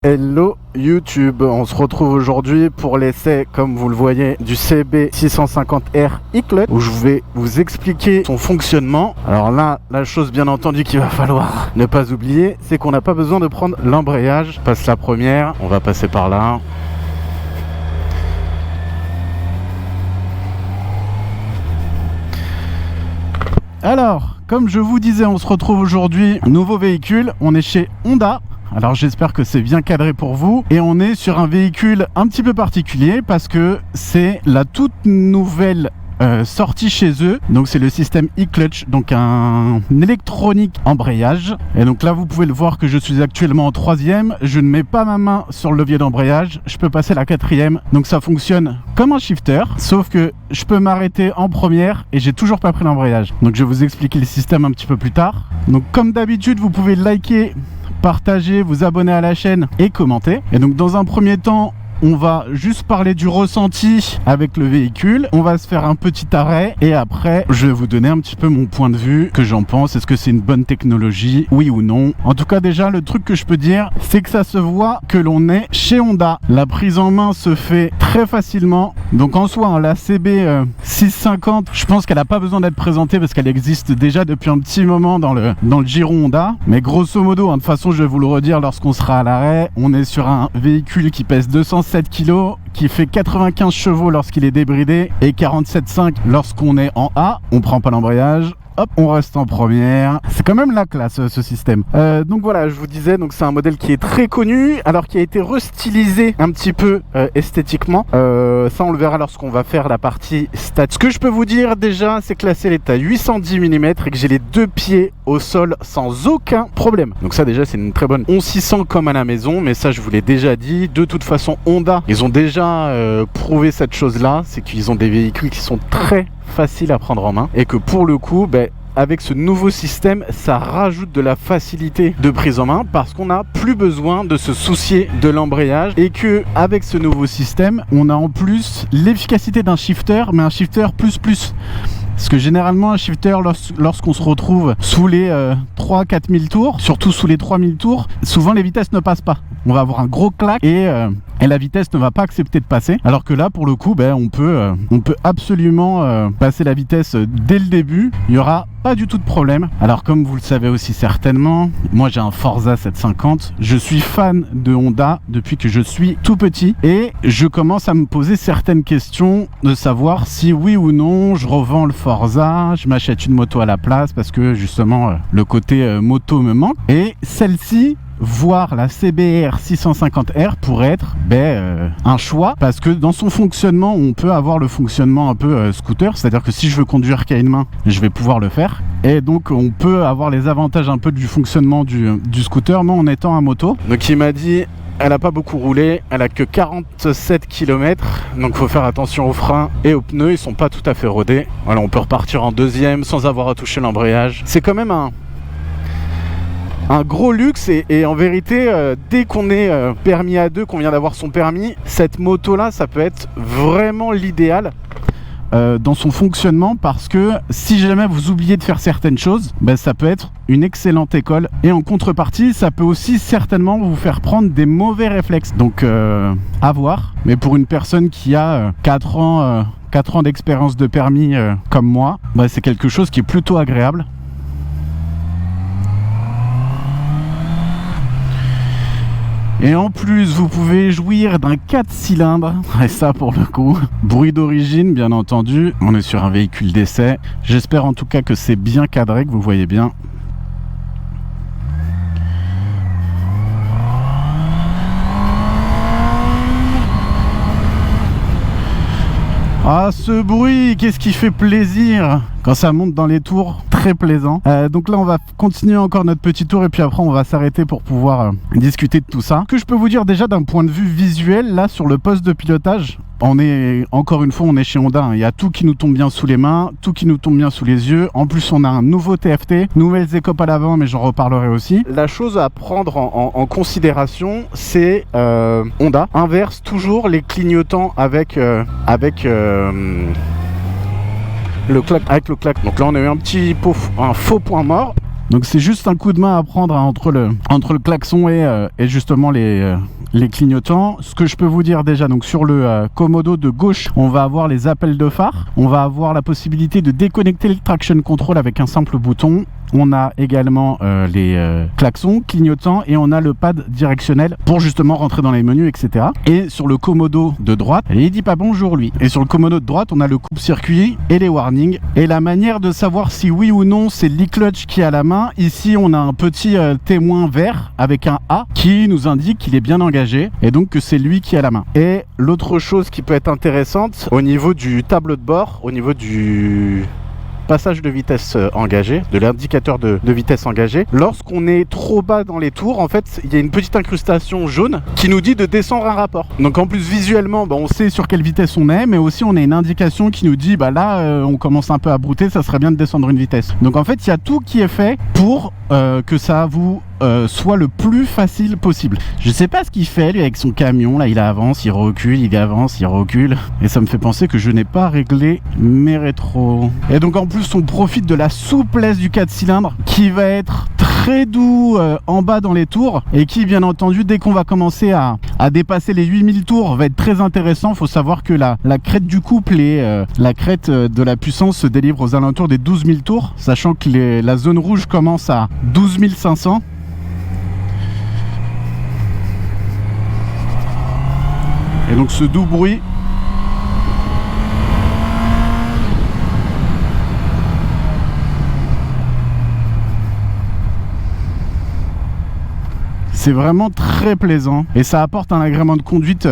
Hello YouTube, on se retrouve aujourd'hui pour l'essai, comme vous le voyez, du CB650R e-clutch où je vais vous expliquer son fonctionnement. Alors là, la chose bien entendu qu'il va falloir ne pas oublier, c'est qu'on n'a pas besoin de prendre l'embrayage. Je passe la première, on va passer par là. Alors, comme je vous disais, on se retrouve aujourd'hui, nouveau véhicule, on est chez Honda. Alors j'espère que c'est bien cadré pour vous. Et on est sur un véhicule un petit peu particulier parce que c'est la toute nouvelle sortie chez eux. Donc c'est le système e-clutch, donc un électronique embrayage. Et donc là vous pouvez le voir que je suis actuellement en 3e. Je ne mets pas ma main sur le levier d'embrayage. Je peux passer la 4e. Donc ça fonctionne comme un shifter. Sauf que je peux m'arrêter en première et j'ai toujours pas pris l'embrayage. Donc je vais vous expliquer le système un petit peu plus tard. Donc comme d'habitude vous pouvez liker, partager, vous abonner à la chaîne et commenter. Et donc dans un premier temps, on va juste parler du ressenti avec le véhicule. On va se faire un petit arrêt et après, je vais vous donner un petit peu mon point de vue, que j'en pense. Est-ce que c'est une bonne technologie, oui ou non? En tout cas, déjà, le truc que je peux dire, c'est que ça se voit que l'on est chez Honda. La prise en main se fait très facilement. Donc en soi, la CB650, je pense qu'elle n'a pas besoin d'être présentée parce qu'elle existe déjà depuis un petit moment dans le giron Honda. Mais grosso modo, de toute façon, je vais vous le redire lorsqu'on sera à l'arrêt, on est sur un véhicule qui pèse 207 kg, qui fait 95 chevaux lorsqu'il est débridé et 47,5 lorsqu'on est en A. On prend pas l'embrayage. Hop, on reste en première. C'est quand même la classe ce système. Donc voilà, je vous disais, donc c'est un modèle qui est très connu, alors qui a été restylisé un petit peu esthétiquement. Ça on le verra lorsqu'on va faire la partie stats. Ce que je peux vous dire déjà, c'est que la selle est à 810 mm et que j'ai les deux pieds au sol sans aucun problème. Donc ça déjà c'est une très bonne. On s'y sent comme à la maison, mais ça je vous l'ai déjà dit. De toute façon Honda, ils ont déjà prouvé cette chose là, c'est qu'ils ont des véhicules qui sont très facile à prendre en main et que pour le coup avec ce nouveau système ça rajoute de la facilité de prise en main parce qu'on n'a plus besoin de se soucier de l'embrayage et que avec ce nouveau système on a en plus l'efficacité d'un shifter, mais un shifter plus. Parce que généralement un shifter, lorsqu'on se retrouve sous les 3-4 000 tours, surtout sous les 3 000 tours, souvent les vitesses ne passent pas. On va avoir un gros clac et la vitesse ne va pas accepter de passer. Alors que là, pour le coup, on peut absolument passer la vitesse dès le début. Il n'y aura pas du tout de problème. Alors comme vous le savez aussi certainement, moi j'ai un Forza 750. Je suis fan de Honda depuis que je suis tout petit et je commence à me poser certaines questions de savoir si oui ou non je revends le Forza, je m'achète une moto à la place parce que justement le côté moto me manque. Et celle-ci, voire la CBR650R pourrait être un choix parce que dans son fonctionnement on peut avoir le fonctionnement un peu scooter, c'est à dire que si je veux conduire qu'à une main je vais pouvoir le faire et donc on peut avoir les avantages un peu du fonctionnement du scooter mais en étant à moto. Donc il m'a dit elle a pas beaucoup roulé, elle a que 47 km, donc faut faire attention aux freins et aux pneus, ils sont pas tout à fait rodés. Voilà, on peut repartir en deuxième sans avoir à toucher l'embrayage. C'est quand même un gros luxe et en vérité dès qu'on est permis A2, qu'on vient d'avoir son permis, cette moto là ça peut être vraiment l'idéal dans son fonctionnement parce que si jamais vous oubliez de faire certaines choses, ça peut être une excellente école et en contrepartie ça peut aussi certainement vous faire prendre des mauvais réflexes, donc à voir. Mais pour une personne qui a 4 ans d'expérience de permis comme moi, c'est quelque chose qui est plutôt agréable. Et en plus, vous pouvez jouir d'un 4 cylindres. Et ça, pour le coup, bruit d'origine, bien entendu. On est sur un véhicule d'essai. J'espère en tout cas que c'est bien cadré, que vous voyez bien. Ah, ce bruit, qu'est-ce qui fait plaisir quand ça monte dans les tours, très plaisant. Donc là on va continuer encore notre petit tour et puis après on va s'arrêter pour pouvoir discuter de tout ça. Ce que je peux vous dire déjà d'un point de vue visuel, là sur le poste de pilotage, on est, encore une fois, on est chez Honda, hein. Il y a tout qui nous tombe bien sous les mains, tout qui nous tombe bien sous les yeux. En plus, on a un nouveau TFT, nouvelles écopes à l'avant, mais j'en reparlerai aussi. La chose à prendre en considération, c'est Honda inverse toujours les clignotants avec le clac. Donc là, on a eu un faux point mort. Donc c'est juste un coup de main à prendre hein, entre le klaxon et justement les clignotants. Ce que je peux vous dire déjà, donc sur le Komodo de gauche, on va avoir les appels de phare. On va avoir la possibilité de déconnecter le traction control avec un simple bouton. On a également les klaxons, clignotants et on a le pad directionnel pour justement rentrer dans les menus, etc. Et sur le Komodo de droite, il dit pas bonjour lui. Et sur le Komodo de droite, on a le coupe-circuit et les warnings. Et la manière de savoir si oui ou non c'est l'e-clutch qui est à la main, ici on a un petit témoin vert avec un A qui nous indique qu'il est bien engagé et donc que c'est lui qui est à la main. Et l'autre chose qui peut être intéressante, au niveau du tableau de bord, au niveau du passage de vitesse engagé, de l'indicateur de vitesse engagé. Lorsqu'on est trop bas dans les tours, en fait, il y a une petite incrustation jaune qui nous dit de descendre un rapport. Donc en plus visuellement, on sait sur quelle vitesse on est, mais aussi on a une indication qui nous dit, là, on commence un peu à brouter, ça serait bien de descendre une vitesse. Donc en fait, il y a tout qui est fait pour que ça vous soit le plus facile possible. Je sais pas ce qu'il fait lui avec son camion là, il avance, il recule, il avance, il recule et ça me fait penser que je n'ai pas réglé mes rétros. Et donc en plus on profite de la souplesse du 4 cylindres qui va être très doux en bas dans les tours et qui bien entendu dès qu'on va commencer à dépasser les 8000 tours va être très intéressant. Faut savoir que la crête du couple et la crête de la puissance se délivre aux alentours des 12 000 tours, sachant que la zone rouge commence à 12 500. Et donc ce doux bruit c'est vraiment très plaisant et ça apporte un agrément de conduite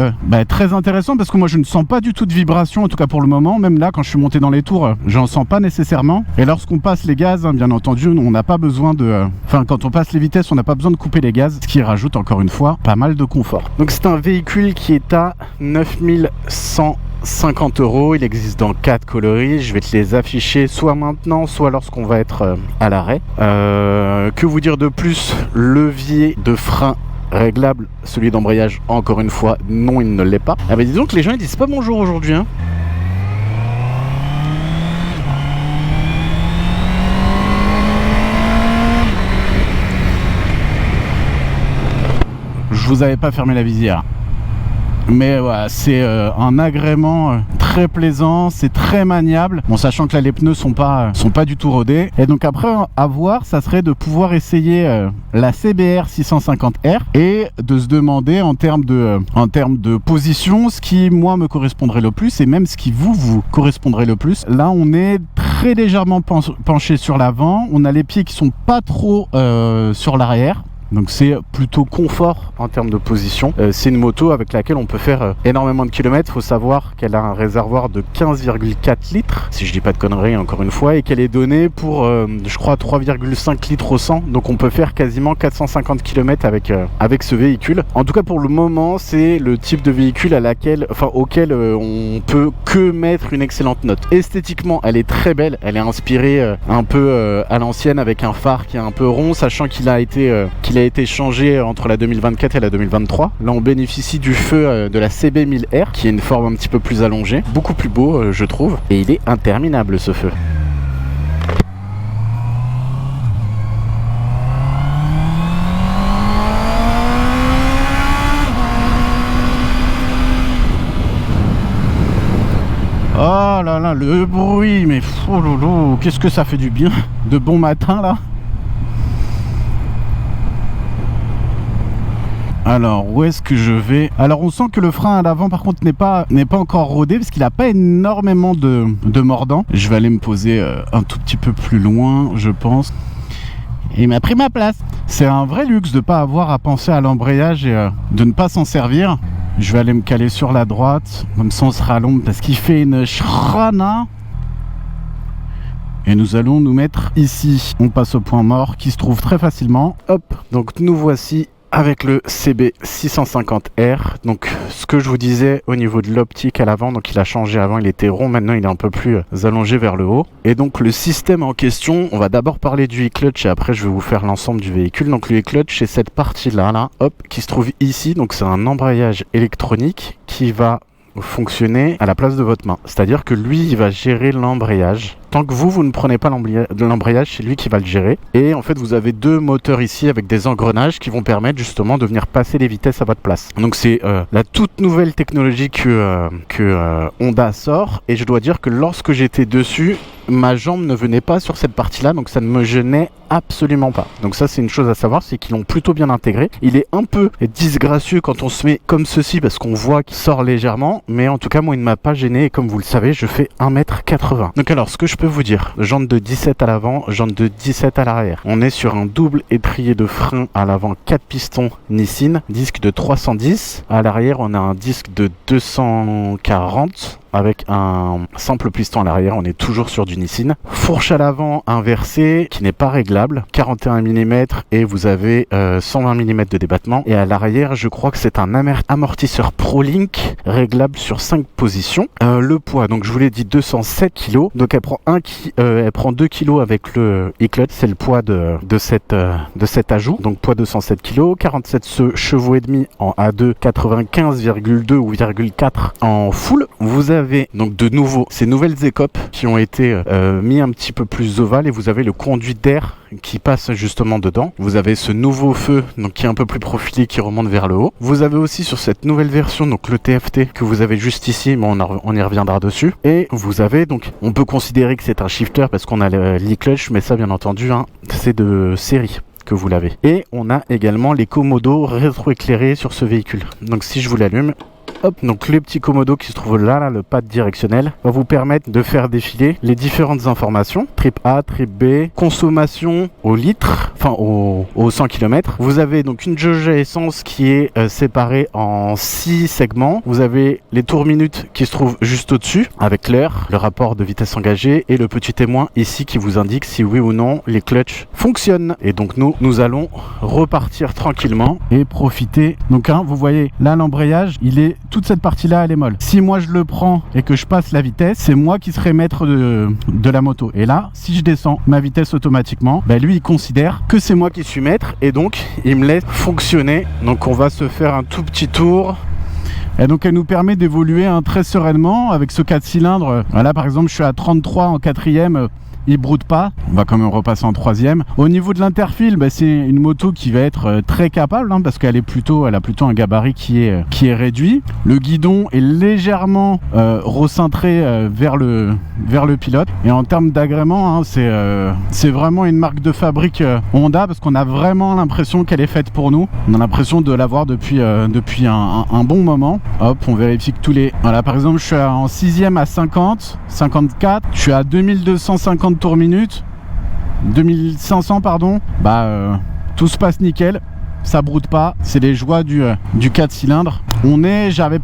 très intéressant parce que moi je ne sens pas du tout de vibration, en tout cas pour le moment. Même là quand je suis monté dans les tours, j'en sens pas nécessairement. Et lorsqu'on passe les gaz, bien entendu, on n'a pas besoin de... quand on passe les vitesses, on n'a pas besoin de couper les gaz, ce qui rajoute encore une fois pas mal de confort. Donc c'est un véhicule qui est à 9150 €. Il existe dans 4 coloris. Je vais te les afficher soit maintenant, soit lorsqu'on va être à l'arrêt. Que vous dire de plus? Levier de frein réglable, celui d'embrayage encore une fois non, il ne l'est pas. Ah bah dis donc, les gens ils disent pas bonjour aujourd'hui hein. Je vous avais pas fermé la visière, mais voilà, c'est un agrément très plaisant, c'est très maniable, sachant que là les pneus sont pas du tout rodés. Et donc après à voir, ça serait de pouvoir essayer la CBR 650R et de se demander en termes de position ce qui moi me correspondrait le plus et même ce qui vous correspondrait le plus. Là on est très légèrement penché sur l'avant, on a les pieds qui sont pas trop sur l'arrière. Donc c'est plutôt confort en termes de position. C'est une moto avec laquelle on peut faire énormément de kilomètres. Il faut savoir qu'elle a un réservoir de 15,4 litres, si je dis pas de conneries encore une fois, et qu'elle est donnée pour, je crois, 3,5 litres au 100. Donc on peut faire quasiment 450 km avec ce véhicule. En tout cas pour le moment, c'est le type de véhicule auquel on peut que mettre une excellente note. Esthétiquement, elle est très belle. Elle est inspirée un peu à l'ancienne avec un phare qui est un peu rond, sachant qu'il a été changé entre la 2024 et la 2023. Là on bénéficie du feu de la CB1000R qui est une forme un petit peu plus allongée, beaucoup plus beau je trouve, et il est interminable ce feu. Oh là là, le bruit, mais oh lolo, qu'est-ce que ça fait du bien de bon matin là. Alors où est-ce que je vais? Alors on sent que le frein à l'avant par contre n'est pas encore rodé parce qu'il n'a pas énormément de mordant. Je vais aller me poser un tout petit peu plus loin je pense. Et il m'a pris ma place. C'est un vrai luxe de ne pas avoir à penser à l'embrayage et de ne pas s'en servir. Je vais aller me caler sur la droite, comme ça on sera à l'ombre parce qu'il fait une chrana. Et nous allons nous mettre ici. On passe au point mort qui se trouve très facilement. Hop, donc nous voici avec le CB650R. Donc ce que je vous disais au niveau de l'optique à l'avant, donc il a changé, avant il était rond, maintenant il est un peu plus allongé vers le haut. Et donc le système en question, on va d'abord parler du e-clutch et après je vais vous faire l'ensemble du véhicule. Donc le e-clutch c'est cette partie là, hop, qui se trouve ici. Donc c'est un embrayage électronique qui va fonctionner à la place de votre main. C'est-à-dire que lui il va gérer l'embrayage Tant que vous ne prenez pas l'embrayage, c'est lui qui va le gérer. Et en fait, vous avez deux moteurs ici avec des engrenages qui vont permettre justement de venir passer les vitesses à votre place. Donc c'est la toute nouvelle technologie que Honda sort. Et je dois dire que lorsque j'étais dessus, ma jambe ne venait pas sur cette partie-là, donc ça ne me gênait absolument pas. Donc ça, c'est une chose à savoir, c'est qu'ils l'ont plutôt bien intégré. Il est un peu disgracieux quand on se met comme ceci parce qu'on voit qu'il sort légèrement, mais en tout cas, moi, il ne m'a pas gêné. Et comme vous le savez, je fais 1m80. Donc alors, ce que je peux vous dire, jante de 17 à l'avant, jante de 17 à l'arrière. On est sur un double étrier de frein à l'avant, 4 pistons Nissin, disque de 310. À l'arrière, on a un disque de 240. Avec un simple piston à l'arrière, on est toujours sur du Nissin. Fourche à l'avant inversée qui n'est pas réglable, 41 mm et vous avez 120 mm de débattement. Et à l'arrière, je crois que c'est un amortisseur ProLink réglable sur 5 positions. Le poids, donc je vous l'ai dit, 207 kg. Donc elle prend 2 kg avec le e-clutch, c'est le poids de cet ajout. Donc poids 207 kg, 47 chevaux et demi en A2, 95,2 ou 0,4 en full. Vous avez donc de nouveau ces nouvelles écopes qui ont été mis un petit peu plus ovales et vous avez le conduit d'air qui passe justement dedans. Vous avez ce nouveau feu donc qui est un peu plus profilé qui remonte vers le haut. Vous avez aussi sur cette nouvelle version donc le TFT que vous avez juste ici, mais on y reviendra dessus. Et vous avez donc, on peut considérer que c'est un shifter parce qu'on a l'e-clutch, mais ça bien entendu c'est de série que vous l'avez. Et on a également les commodos rétroéclairés sur ce véhicule. Donc si je vous l'allume, hop, donc les petits commodos qui se trouvent là, le pad directionnel, va vous permettre de faire défiler les différentes informations. Trip A, trip B, consommation au litre, enfin au 100 km. Vous avez donc une jauge à essence qui est séparée en 6 segments. Vous avez les tours minutes qui se trouvent juste au-dessus, avec l'heure, le rapport de vitesse engagée et le petit témoin ici qui vous indique si oui ou non les clutches fonctionnent. Et donc nous allons repartir tranquillement et profiter. Donc vous voyez là l'embrayage, toute cette partie là elle est molle. Si moi je le prends et que je passe la vitesse, c'est moi qui serai maître de la moto. Et là si je descends ma vitesse automatiquement, lui il considère que c'est moi qui suis maître et donc il me laisse fonctionner. Donc on va se faire un tout petit tour. Et donc elle nous permet d'évoluer très sereinement avec ce 4 cylindres. Là par exemple je suis à 33 en quatrième. Il broude pas, on va quand même repasser en troisième. Au niveau de l'interfile, c'est une moto qui va être très capable parce qu'elle a plutôt un gabarit qui est réduit. Le guidon est légèrement recentré vers le pilote. Et en termes d'agrément, c'est vraiment une marque de fabrique Honda parce qu'on a vraiment l'impression qu'elle est faite pour nous. On a l'impression de l'avoir depuis un bon moment. Hop, on vérifie que tous les... Voilà, par exemple, je suis en 6ème à 50, 54, je suis à 2250 tours minute, 2500 pardon, tout se passe nickel, ça broude pas, c'est les joies du 4 cylindres.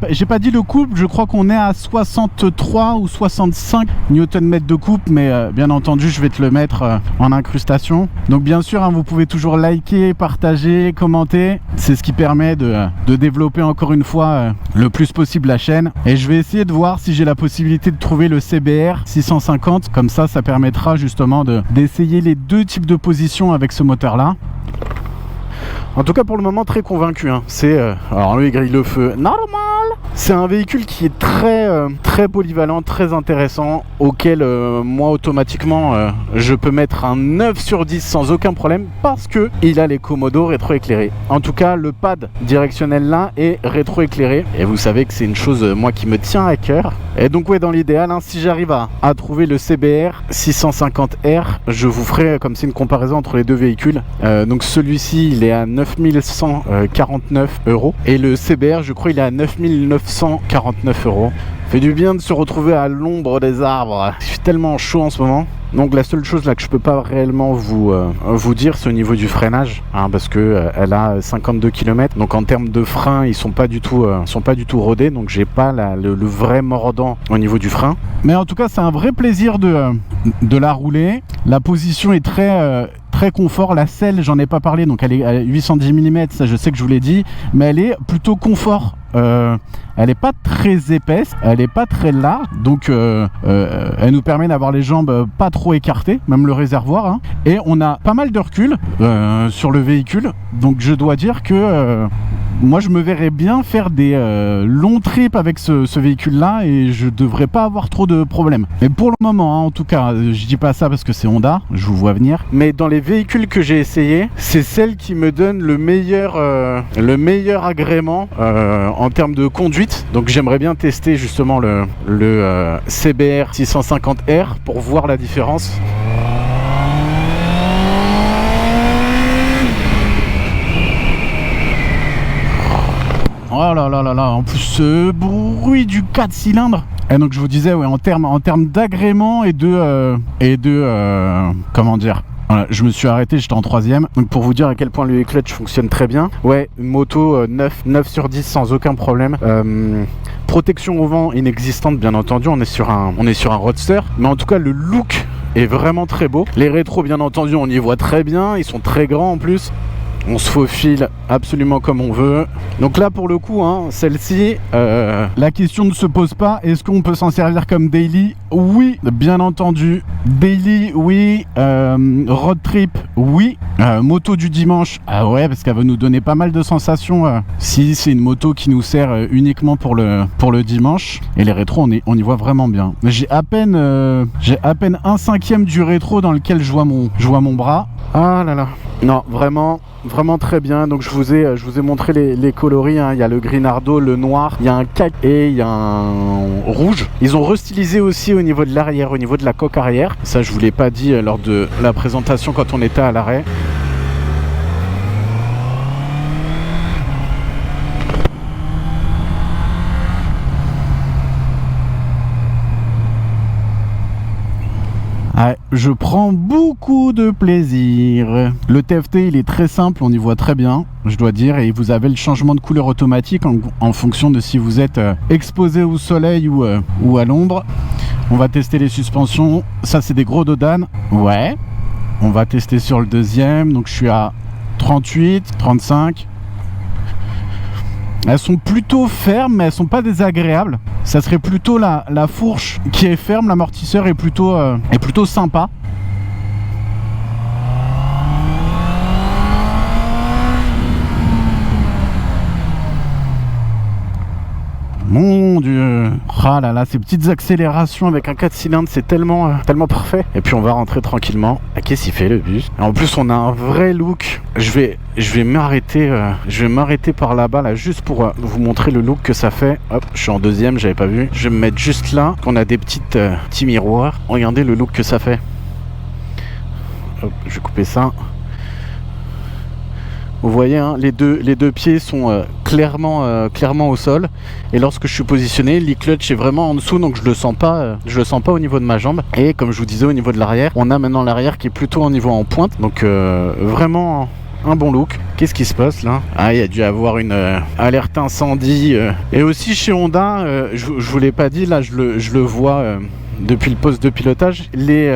J'ai pas dit le couple, je crois qu'on est à 63 ou 65 Nm de couple, mais bien entendu je vais te le mettre en incrustation. Donc bien sûr vous pouvez toujours liker, partager, commenter, c'est ce qui permet de développer encore une fois le plus possible la chaîne. Et je vais essayer de voir si j'ai la possibilité de trouver le CBR 650, comme ça permettra justement d'essayer les deux types de positions avec ce moteur là. En tout cas pour le moment très convaincu alors lui il grille le feu normal. C'est un véhicule qui est très polyvalent, très intéressant, auquel moi automatiquement je peux mettre un 9 sur 10 sans aucun problème parce que il a les commodos rétroéclairés. En tout cas le pad directionnel là est rétroéclairé et vous savez que c'est une chose moi qui me tient à cœur. Et donc dans l'idéal si j'arrive à trouver le CBR 650R, je vous ferai comme c'est une comparaison entre les deux véhicules. Donc celui-ci il est à 9149 € et le CBR je crois il est à 9949 €. Fait du bien de se retrouver à l'ombre des arbres. Je suis tellement chaud en ce moment. Donc la seule chose là que je peux pas réellement vous dire, c'est au niveau du freinage, parce que elle a 52 km. Donc en termes de frein, ils sont pas du tout rodés. Donc j'ai pas le vrai mordant au niveau du frein. Mais en tout cas, c'est un vrai plaisir de la rouler. La position est très confort. La selle, j'en ai pas parlé, donc elle est à 810 mm, ça je sais que je vous l'ai dit, mais elle est plutôt confort. Elle est pas très épaisse, elle est pas très large, donc elle nous permet d'avoir les jambes pas trop écartées, même le réservoir, et on a pas mal de recul sur le véhicule, donc je dois dire que moi je me verrais bien faire des longs trips avec ce véhicule là et je devrais pas avoir trop de problèmes. Mais pour le moment, hein, en tout cas, je dis pas ça parce que c'est Honda, je vous vois venir. Mais dans les véhicules que j'ai essayé, c'est celle qui me donne le meilleur agrément en termes de conduite. Donc j'aimerais bien tester justement le CBR 650R pour voir la différence. Oh là là là là, en plus ce bruit du 4 cylindres. Et donc je vous disais, ouais, en termes d'agrément et de comment dire. Voilà, je me suis arrêté, j'étais en 3ème. Donc pour vous dire à quel point le e-clutch fonctionne très bien. Ouais, une moto 9 sur 10 sans aucun problème. Protection au vent inexistante bien entendu, on est sur un roadster. Mais en tout cas le look est vraiment très beau. Les rétros bien entendu on y voit très bien, ils sont très grands en plus. On se faufile absolument comme on veut. Donc là pour le coup, hein, celle-ci, la question ne se pose pas. Est-ce qu'on peut s'en servir comme daily? Oui, bien entendu. Daily, oui. Road trip, oui. Moto du dimanche, ah ouais, parce qu'elle va nous donner pas mal de sensations. Si c'est une moto qui nous sert uniquement pour le dimanche. Et les rétros, on y voit vraiment bien. J'ai à peine 1/5 du rétro dans lequel je vois mon bras. Ah là là. Non, vraiment très bien. Donc je vous ai montré les coloris, hein. Il y a le Grinardo, le noir, il y a un cac et il y a un rouge. Ils ont restylisé aussi au niveau de l'arrière, au niveau de la coque arrière. Ça je vous l'ai pas dit lors de la présentation quand on était à l'arrêt. Ouais, je prends beaucoup de plaisir. Le TFT il est très simple, on y voit très bien, je dois dire, et vous avez le changement de couleur automatique en fonction de si vous êtes exposé au soleil ou à l'ombre. On va tester les suspensions, ça c'est des gros Dodan. Ouais, on va tester sur le deuxième, donc je suis à 38, 35. Elles sont plutôt fermes, mais elles sont pas désagréables. Ça serait plutôt la fourche qui est ferme, l'amortisseur est plutôt sympa. Mon Dieu. Ah là là, ces petites accélérations avec un 4 cylindres, c'est tellement parfait. Et puis on va rentrer tranquillement. Ah, qu'est-ce qu'il fait le bus? Et en plus on a un vrai look. Je vais m'arrêter par là-bas là juste pour vous montrer le look que ça fait. Hop, je suis en deuxième, j'avais pas vu. Je vais me mettre juste là, qu'on a des petits miroirs. Regardez le look que ça fait. Hop, je vais couper ça. Vous voyez, hein, les deux pieds sont clairement au sol. Et lorsque je suis positionné, l'e-clutch est vraiment en dessous, donc je le sens pas au niveau de ma jambe. Et comme je vous disais, au niveau de l'arrière, on a maintenant l'arrière qui est plutôt au niveau en pointe. Donc vraiment un bon look. Qu'est-ce qui se passe là? Ah, il y a dû avoir une alerte incendie. Et aussi chez Honda, je vous l'ai pas dit, là je le vois. Depuis le poste de pilotage, les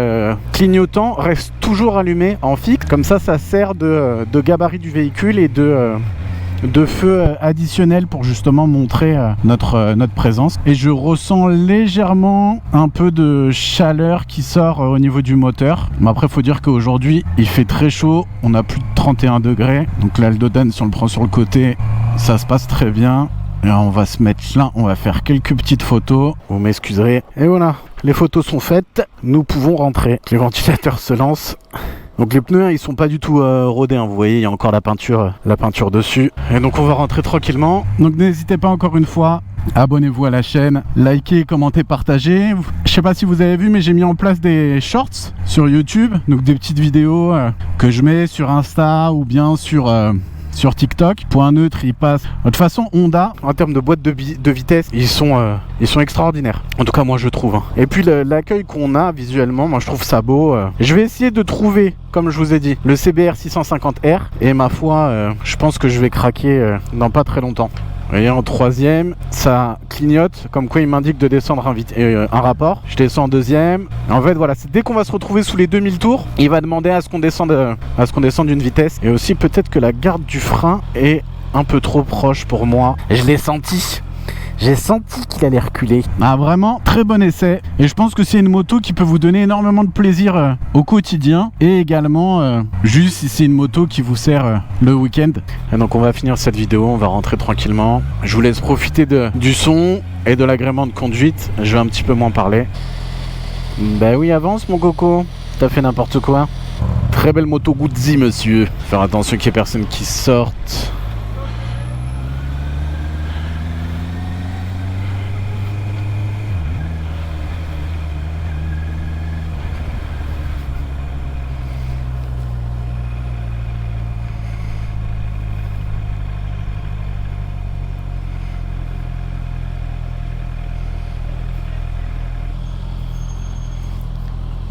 clignotants restent toujours allumés en fixe. Comme ça sert de gabarit du véhicule et de feu additionnel pour justement montrer notre présence. Et je ressens légèrement un peu de chaleur qui sort au niveau du moteur. Mais après, il faut dire qu'aujourd'hui, il fait très chaud. On a plus de 31 degrés. Donc là, le Dodan, si on le prend sur le côté, ça se passe très bien. Et on va se mettre là, on va faire quelques petites photos. Vous m'excuserez. Et voilà, les photos sont faites. Nous pouvons rentrer. Les ventilateurs se lancent. Donc les pneus, ils sont pas du tout rodés, hein. Vous voyez, il y a encore la peinture dessus. Et donc on va rentrer tranquillement. Donc n'hésitez pas encore une fois, abonnez-vous à la chaîne, likez, commentez, partagez. Je sais pas si vous avez vu, mais j'ai mis en place des shorts sur YouTube. Donc des petites vidéos que je mets sur Insta ou bien sur TikTok. Point neutre, il passe. De toute façon, Honda, en termes de boîte de vitesse, ils sont extraordinaires. En tout cas, moi, je trouve. Et puis, l'accueil qu'on a visuellement, moi, je trouve ça beau. Je vais essayer de trouver, comme je vous ai dit, le CBR 650R. Et ma foi, je pense que je vais craquer dans pas très longtemps. Vous voyez, en troisième, ça clignote, comme quoi il m'indique de descendre un rapport. Je descends en deuxième. En fait, voilà, c'est dès qu'on va se retrouver sous les 2000 tours, il va demander à ce qu'on descende d'une vitesse. Et aussi, peut-être que la garde du frein est un peu trop proche pour moi. Je l'ai senti. J'ai senti qu'il allait reculer. Ah vraiment, très bon essai. Et je pense que c'est une moto qui peut vous donner énormément de plaisir au quotidien. Et également, juste si c'est une moto qui vous sert le week-end. Et donc on va finir cette vidéo, on va rentrer tranquillement. Je vous laisse profiter du son et de l'agrément de conduite. Je vais un petit peu moins parler. Bah oui, avance mon coco. T'as fait n'importe quoi. Très belle moto Guzzi, monsieur. Faire attention qu'il n'y ait personne qui sorte.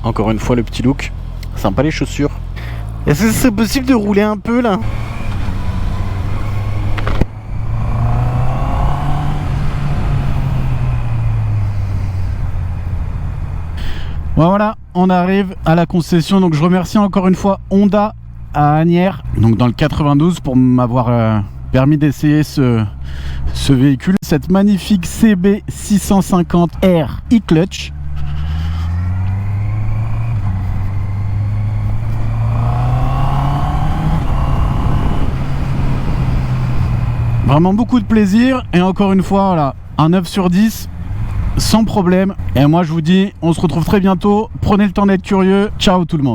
Encore une fois le petit look. Sympa les chaussures. Est-ce que c'est possible de rouler un peu là? Voilà, on arrive à la concession. Donc je remercie encore une fois Honda à Asnières, donc dans le 92, pour m'avoir permis d'essayer ce véhicule. Cette magnifique CB 650R e-clutch. Vraiment beaucoup de plaisir. Et encore une fois, voilà, un 9 sur 10 sans problème. Et moi je vous dis, on se retrouve très bientôt. Prenez le temps d'être curieux. Ciao tout le monde.